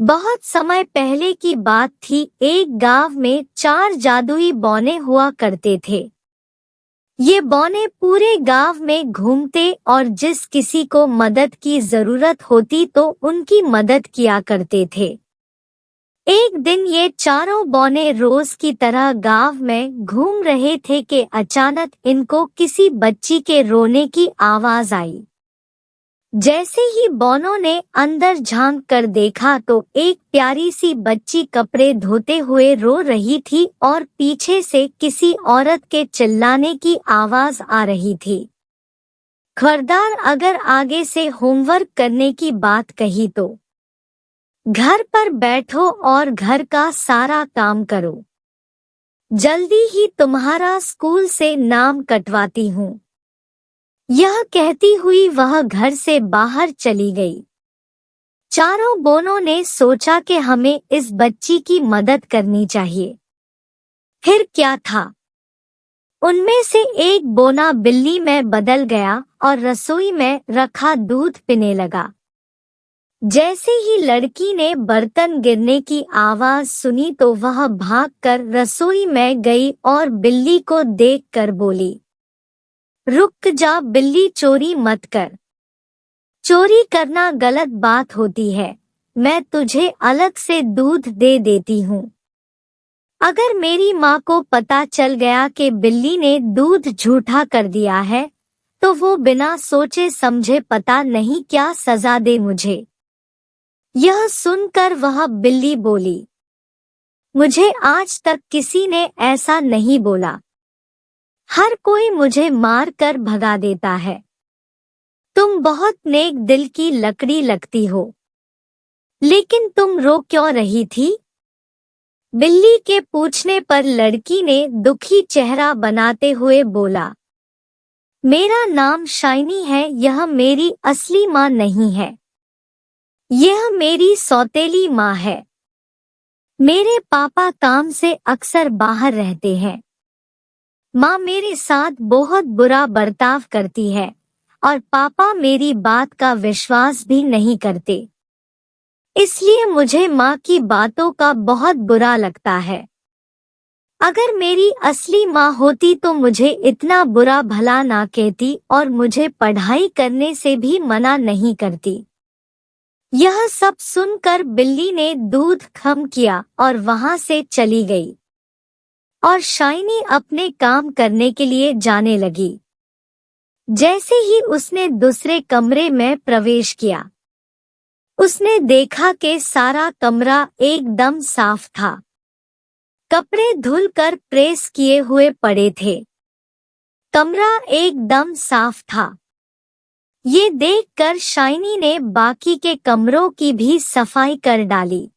बहुत समय पहले की बात थी। एक गांव में 4 जादुई बौने हुआ करते थे। ये बौने पूरे गांव में घूमते और जिस किसी को मदद की जरूरत होती तो उनकी मदद किया करते थे। एक दिन ये चारों बौने रोज की तरह गांव में घूम रहे थे कि अचानक इनको किसी बच्ची के रोने की आवाज आई। जैसे ही बौनों ने अंदर झांक कर देखा तो एक प्यारी सी बच्ची कपड़े धोते हुए रो रही थी और पीछे से किसी औरत के चिल्लाने की आवाज आ रही थी। खबरदार, अगर आगे से होमवर्क करने की बात कही तो घर पर बैठो और घर का सारा काम करो। जल्दी ही तुम्हारा स्कूल से नाम कटवाती हूँ। यह कहती हुई वह घर से बाहर चली गई। चारों बोनों ने सोचा कि हमें इस बच्ची की मदद करनी चाहिए। फिर क्या था, उनमें से एक बोना बिल्ली में बदल गया और रसोई में रखा दूध पीने लगा। जैसे ही लड़की ने बर्तन गिरने की आवाज सुनी तो वह भागकर रसोई में गई और बिल्ली को देखकर बोली, रुक जा बिल्ली, चोरी मत कर। चोरी करना गलत बात होती है। मैं तुझे अलग से दूध दे देती हूँ। अगर मेरी माँ को पता चल गया कि बिल्ली ने दूध झूठा कर दिया है तो वो बिना सोचे समझे पता नहीं क्या सजा दे मुझे। यह सुनकर वह बिल्ली बोली, मुझे आज तक किसी ने ऐसा नहीं बोला। हर कोई मुझे मार कर भगा देता है। तुम बहुत नेक दिल की लकड़ी लगती हो, लेकिन तुम रो क्यों रही थी? बिल्ली के पूछने पर लड़की ने दुखी चेहरा बनाते हुए बोला, मेरा नाम शाइनी है। यह मेरी असली माँ नहीं है। यह मेरी सौतेली माँ है। मेरे पापा काम से अक्सर बाहर रहते हैं। माँ मेरे साथ बहुत बुरा बर्ताव करती है और पापा मेरी बात का विश्वास भी नहीं करते। इसलिए मुझे माँ की बातों का बहुत बुरा लगता है। अगर मेरी असली माँ होती तो मुझे इतना बुरा भला ना कहती और मुझे पढ़ाई करने से भी मना नहीं करती। यह सब सुनकर बिल्ली ने दूध खत्म किया और वहां से चली गई और शाइनी अपने काम करने के लिए जाने लगी। जैसे ही उसने दूसरे कमरे में प्रवेश किया, उसने देखा कि सारा कमरा एकदम साफ था। कपड़े धुलकर प्रेस किए हुए पड़े थे। कमरा एकदम साफ था। ये देखकर शाइनी ने बाकी के कमरों की भी सफाई कर डाली।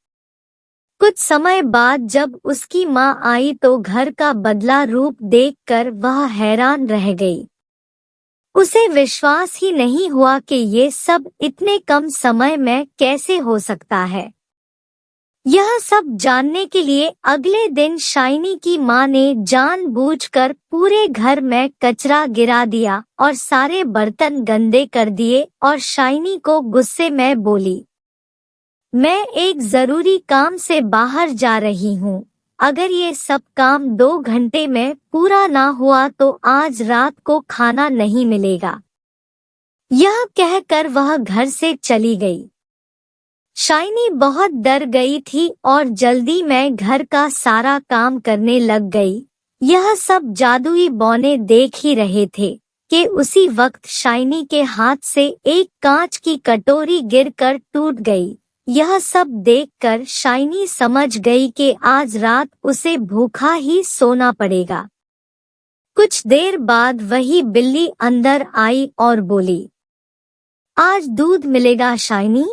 कुछ समय बाद जब उसकी माँ आई तो घर का बदला रूप देखकर वह हैरान रह गई। उसे विश्वास ही नहीं हुआ कि ये सब इतने कम समय में कैसे हो सकता है। यह सब जानने के लिए अगले दिन शाइनी की माँ ने जानबूझकर पूरे घर में कचरा गिरा दिया और सारे बर्तन गंदे कर दिए और शाइनी को गुस्से में बोली, मैं एक जरूरी काम से बाहर जा रही हूँ। अगर ये सब काम 2 घंटे में पूरा ना हुआ तो आज रात को खाना नहीं मिलेगा। यह कहकर वह घर से चली गई। शाइनी बहुत डर गई थी और जल्दी में घर का सारा काम करने लग गई। यह सब जादुई बौने देख ही रहे थे कि उसी वक्त शाइनी के हाथ से एक कांच की कटोरी गिरकर टूट गई। यह सब देखकर शाइनी समझ गई कि आज रात उसे भूखा ही सोना पड़ेगा। कुछ देर बाद वही बिल्ली अंदर आई और बोली, आज दूध मिलेगा शाइनी?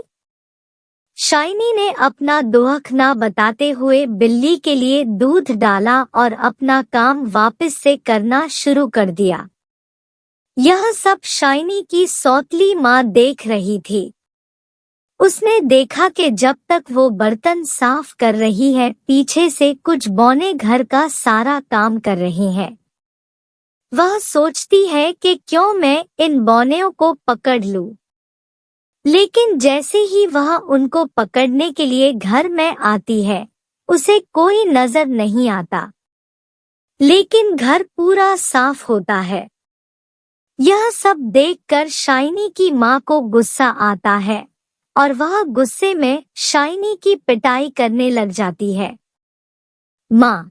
शाइनी ने अपना दुख न बताते हुए बिल्ली के लिए दूध डाला और अपना काम वापस से करना शुरू कर दिया। यह सब शाइनी की सौतली माँ देख रही थी। उसने देखा कि जब तक वो बर्तन साफ कर रही है, पीछे से कुछ बौने घर का सारा काम कर रहे हैं। वह सोचती है कि क्यों मैं इन बौनों को पकड़ लूं। लेकिन जैसे ही वह उनको पकड़ने के लिए घर में आती है, उसे कोई नजर नहीं आता। लेकिन घर पूरा साफ होता है। यह सब देखकर शाइनी की माँ को गुस्सा आता है और वह गुस्से में शाइनी की पिटाई करने लग जाती है। माँ,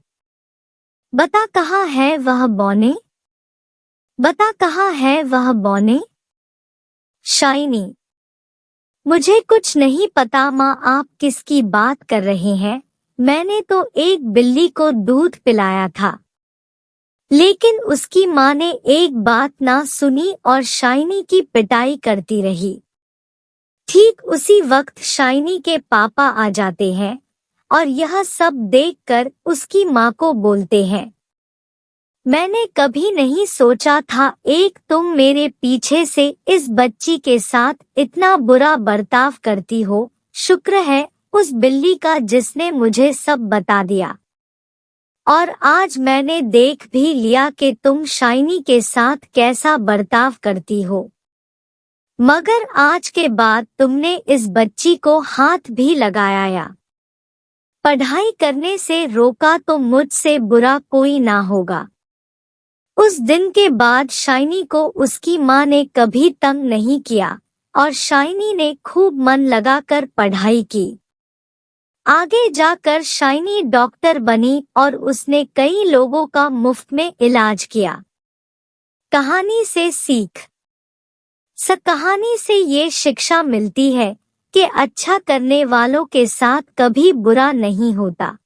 बता कहाँ है वह बौने? बता कहाँ है वह बौने? शाइनी, मुझे कुछ नहीं पता माँ, आप किसकी बात कर रहे हैं? मैंने तो एक बिल्ली को दूध पिलाया था। लेकिन उसकी माँ ने एक बात ना सुनी और शाइनी की पिटाई करती रही। ठीक उसी वक्त शाइनी के पापा आ जाते हैं और यह सब देखकर उसकी माँ को बोलते हैं, मैंने कभी नहीं सोचा था एक तुम मेरे पीछे से इस बच्ची के साथ इतना बुरा बर्ताव करती हो। शुक्र है उस बिल्ली का जिसने मुझे सब बता दिया। और आज मैंने देख भी लिया कि तुम शाइनी के साथ कैसा बर्ताव करती हो। मगर आज के बाद तुमने इस बच्ची को हाथ भी लगाया या पढ़ाई करने से रोका तो मुझसे बुरा कोई ना होगा। उस दिन के बाद शाइनी को उसकी माँ ने कभी तंग नहीं किया और शाइनी ने खूब मन लगाकर पढ़ाई की। आगे जाकर शाइनी डॉक्टर बनी और उसने कई लोगों का मुफ्त में इलाज किया। कहानी से सीख। कहानी से ये शिक्षा मिलती है कि अच्छा करने वालों के साथ कभी बुरा नहीं होता।